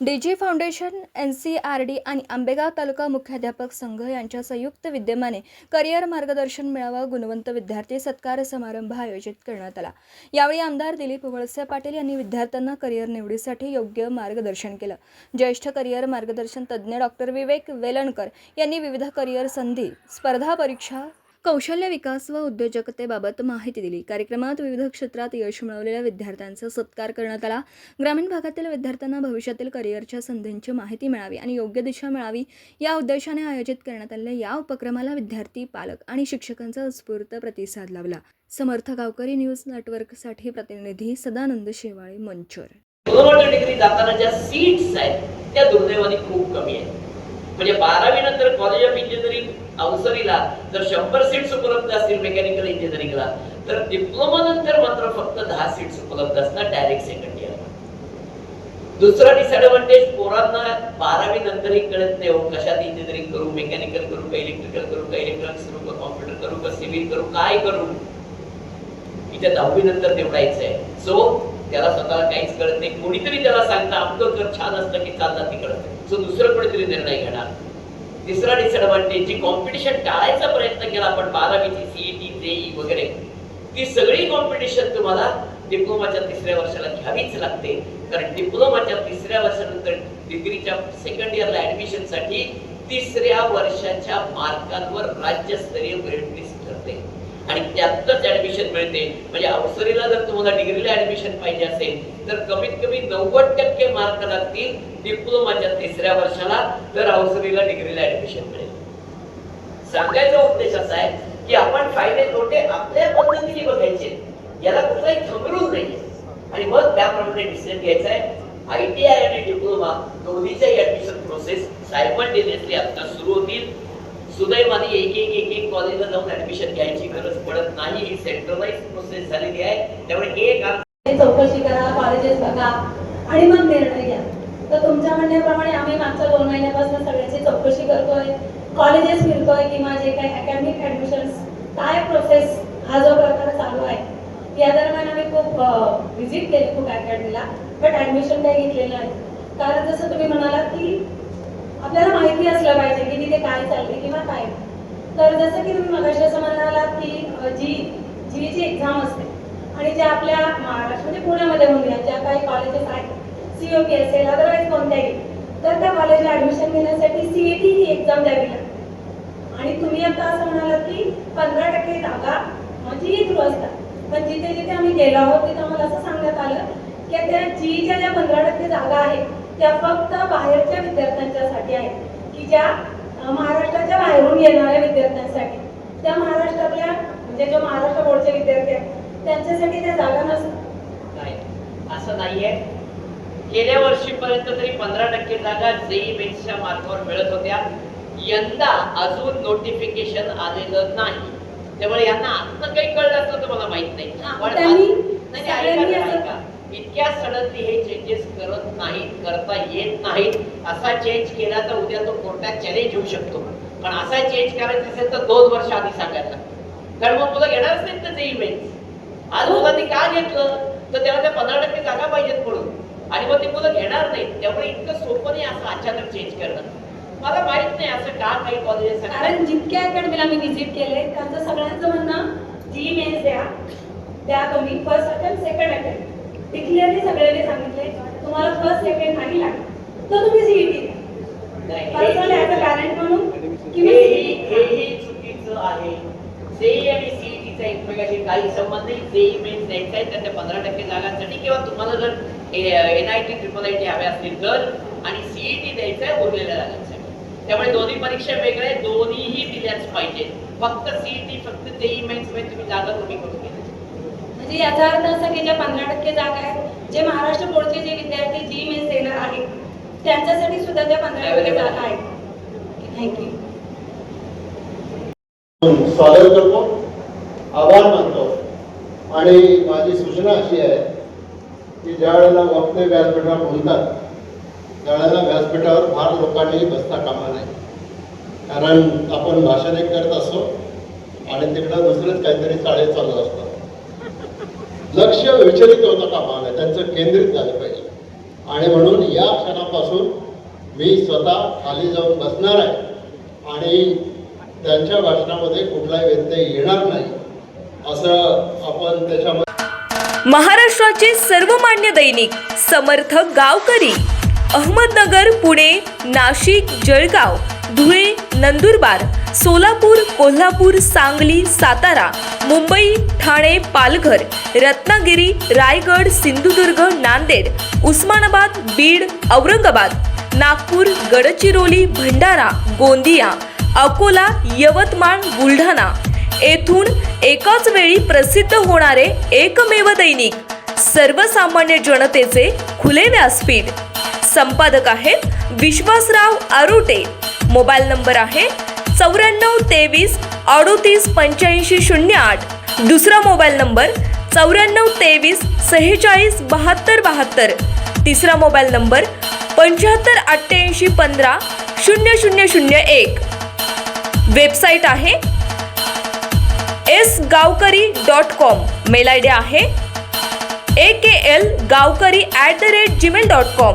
डीजी foundation, NCRD आणि आंबेगाव तालुका मुख्याध्यापक संघ यांच्या संयुक्त विद्यमाने करिअर मार्गदर्शन मेळावा गुणवंत विद्यार्थी सत्कार समारंभ आयोजित करण्यात आला। यावेळी आमदार दिलीप वळसे पाटील यांनी विद्यार्थ्यांना करिअर निवडीसाठी योग्य मार्गदर्शन केलं। ज्येष्ठ करिअर मार्गदर्शन तज्ज्ञ डॉ. विवेक वेलणकर यांनी विविध करिअर संधी, स्पर्धा परीक्षा, कौशल्य विकास व उद्योजकतेबाबत माहिती दिली। कार्यक्रमात विविध क्षेत्रात यश मिळवलेल्या विद्यार्थ्यांचा सत्कार करण्यात आला। ग्रामीण भागातील विद्यार्थ्यांना भविष्यातील करिअरच्या संधींची माहिती मिळावी आणि योग्य दिशा मिळावी या उद्देशाने आयोजित करण्यात आलेल्या या उपक्रमाला विद्यार्थी, पालक आणि शिक्षकांचा उत्स्फूर्त प्रतिसाद लाभला। समर्थ गावकरी न्यूज नेटवर्कसाठी प्रतिनिधी सदानंद शेवाळे, मंचर। डिप्लोमा डिग्री जाताना ज्या सीट्स आहेत त्या दुर्दैवाने खूप कमी आहेत। म्हणजे 12वी नंतर कॉलेज ऑफ इंजिनिअरिंग अवसरीला जर 100 सीट्स उपलब्ध असतील मेकॅनिकल इंजिनिअरिंगला, तर डिप्लोमा नंतर मात्र फक्त 10 सीट्स उपलब्ध असतात डायरेक्ट सेकंड इयरला। दुसरा डिसएडव्हांटेज, पोरांना 12वी नंतरही कळत नाही हो कशात इंजिनिअरिंग करू, मेकॅनिकल करू का इलेक्ट्रिकल करू का इलेक्ट्रॉनिक्स करू का कॉम्प्युटर करू का सिव्हिल करू, काय करू। इथे 10वी नंतर निवडायचंय। सो त्याला स्वतःला काहीच कळत नाही। कोणीतरी त्याला सांगता अमकं कर, छान असतं की चालतं तिकडं, सो दुसरं कोणीतरी निर्णय घेणार। तिसरा डिसएडव्हांटेज, जी कॉम्पिटिशन टाळायचा प्रयत्न केला आपण 12वीची सीईटी, जेई वगैरे, ती सगळी कॉम्पिटिशन तुम्हाला डिप्लोमाच्या 3ऱ्या वर्षाला घ्यावीच लागते। कारण डिप्लोमाच्या 3ऱ्या वर्षानंतर डिग्रीच्या सेकंड इयरला ऍडमिशन साठी 3ऱ्या वर्षाच्या मार्कांवर राज्यस्तरीय मेरिट लिस्ट ठरते आणि त्यातच ऍडमिशन मिळते। म्हणजे अवसरीला जर तुम्हाला डिग्रीला ऍडमिशन पाहिजे असेल तर कमीत कमी 90% मार्क लागतील डिप्लोमाच्या 3ऱ्या वर्षाला, तर अवसरीला डिग्रीला ऍडमिशन मिळेल। सांगायचा उद्देश असा आहे की आपण फायदे तोटे आपल्या पद्धतीने बघायचे, याला कुठलाही थंबरूज नाहीये आणि मग त्याप्रमाणे डिसिजन घ्यायचा आहे। ITI आणि डिप्लोमा दोन्हीच्याही ऍडमिशन प्रोसेस सायमल्टेनियसली आता सुरू होतील। सुदैवाने एक कॉलेजला जाऊन ऍडमिशन घ्यायची गरज पडत नाही, ही सेंट्रलाइज प्रोसेस झालेली आहे। त्यामुळे एक चौकशी करा, कॉलेजेस बघा आणि मग निर्णय घ्या। तर तुमच्या म्हणण्याप्रमाणे आम्ही मागच्या 2 महिन्यापासून सगळ्याची चौकशी करतोय, कॉलेजेस फिरतोय किंवा जे काही अकॅडमिक ऍडमिशन्स काय प्रोसेस हा जो प्रकार चालू आहे, या दरम्यान आम्ही खूप व्हिजिट केली खूप अकॅडमीला, बट ऍडमिशन काही घेतलेलं नाही। कारण जसं तुम्ही म्हणालात की आपल्याला माहिती असलं पाहिजे की तिथे काय चाललंय किंवा काय। तर जसं की तुम्ही मगाशी असं म्हणालात की जी एक्झाम असते आणि ज्या आपल्या महाराष्ट्र म्हणजे पुण्यामध्ये म्हणूया ज्या काही कॉलेजेस आहेत, COP असेल अदरवाईज कोणत्याही, तर त्या कॉलेजला ऍडमिशन घेण्यासाठी CET ही एक्झाम द्यावी लागते। आणि तुम्ही आता असं म्हणालात की 15% जागा जी थ्रू असतात, पण जिथे जिथे आम्ही गेलो आहोत तिथे आम्हाला असं सांगण्यात आलं की त्या जीच्या ज्या 15% जागा आहेत त्या फक्त बाहेरच्या विद्यार्थ्यांच्यासाठी आहेत, की ज्या महाराष्ट्राच्या बाहेरून येणाऱ्या विद्यार्थ्यांसाठी, त्या महाराष्ट्रातल्या म्हणजे जो महाराष्ट्र बोर्डचे विद्यार्थी आहेत त्यांच्यासाठी त्या जागा नसतात। नाही, असं नाहीये। गेल्या वर्षीपर्यंत तरी 15% जागा जेई मेन्सच्या मार्कावर मिळत होत्या। यंदा अजून नोटिफिकेशन आलेलं नाही, त्यामुळे यांना आता काही कळलं असतं तर मला माहित नाही। इतक्या सडनली हे चेंजेस करता येत नाहीत। असा चेंज केला तर उद्या तो कोर्टात चॅलेंज होऊ शकतो, पण असा चेंज करायचा असेल तर 2 वर्ष आधी सांगायला लागतं। कारण मग तुला घेणारच नाहीत ना जेई मेन्स। आज मुलांनी का घेतलं तर त्याला त्या 15% जागा पाहिजेत म्हणून, आणि मग ती मुलं घेणार नाहीत। त्यामुळे इतकं सोपं नाही असं अचानक चेंज करणं। मला माहित नाही असं का काही कॉलेजेस, कारण जितक्या अकॅडमीला मी व्हिजिट केले त्यांचं सगळ्यांचं म्हणणं जी मेन्स द्या तुम्ही, first attempt second attempt clearly सगळ्यांनी सांगितले तुम्हाला फर्स्ट सेकंड नाही लागत तर तुम्ही CET द्या। पर्सनली ॲज अ पॅरेंट म्हणून हेही चुकीचं आहे। जेई आणि CETचा एकमेकाशी काही संबंध नाही। जेई मेन्स द्यायचा आहे त्या 15% जागांसाठी, किंवा तुम्हाला जर NIT IIIT हव्या असतील तर, आणि CET द्यायचं आहे उरलेल्या जागांसाठी। त्यामुळे दोन्ही परीक्षा वेगळ्या, दोन्हीही दिल्याच पाहिजे। फक्त CET फक्त जेई मेन्स मध्ये तुम्ही जागा कमी करून घ्या। म्हणजे याचा अर्थ असा की ज्या 15% जागा आहेत, जे महाराष्ट्र बोर्डचे जे विद्यार्थी जी मेन्स देणार आहेत त्यांच्यासाठी सुद्धा त्या 15% जागा आहेत। थँक्यू। स्वागत करतो, आभार मानतो। आणि माझी सूचना अशी आहे की ज्या वेळेला वक्ते व्यासपीठावर बोलतात त्यावेळेला व्यासपीठावर फार लोकांनी बसता कामा नये। कारण आपण भाषण एक करत असतो आणि तिकडं दुसरंच काहीतरी चाळे चालू असतं। लक्ष विचलित होता कामा नये, त्यांचं केंद्रित झालं पाहिजे। आणि म्हणून या क्षणापासून मी स्वतः खाली जाऊन बसणार आहे आणि त्यांच्या भाषणामध्ये कुठलाही व्यत्यय येणार नाही असं आपण त्याच्यामध्ये. महाराष्ट्राचे सर्वमान्य दैनिक समर्थ गावकरी, अहमदनगर, पुणे, नाशिक, जळगाव, धुळे, नंदुरबार, सोलापूर, कोल्हापूर, सांगली, सातारा, मुंबई, ठाणे, पालघर, रत्नागिरी, रायगड, सिंधुदुर्ग, नांदेड, उस्मानाबाद, बीड, औरंगाबाद, नागपूर, गडचिरोली, भंडारा, गोंदिया, अकोला, यवतमाळ, बुलढाणा येथून एकाच वेळी प्रसिद्ध होणारे एकमेव दैनिक, सर्वसामान्य जनतेचे खुले व्यासपीठ. संपादक आहेत विश्वासराव आरोटे. मोबाईल नंबर आहे 94 23 38 85 08. दुसरा मोबाईल नंबर 94 23 46 72 72. तिसरा मोबाईल नंबर 75 88 15 0001. वेबसाईट आहे sgavkari.com. मेल आय डी आहे akl gavkari@gmail.com.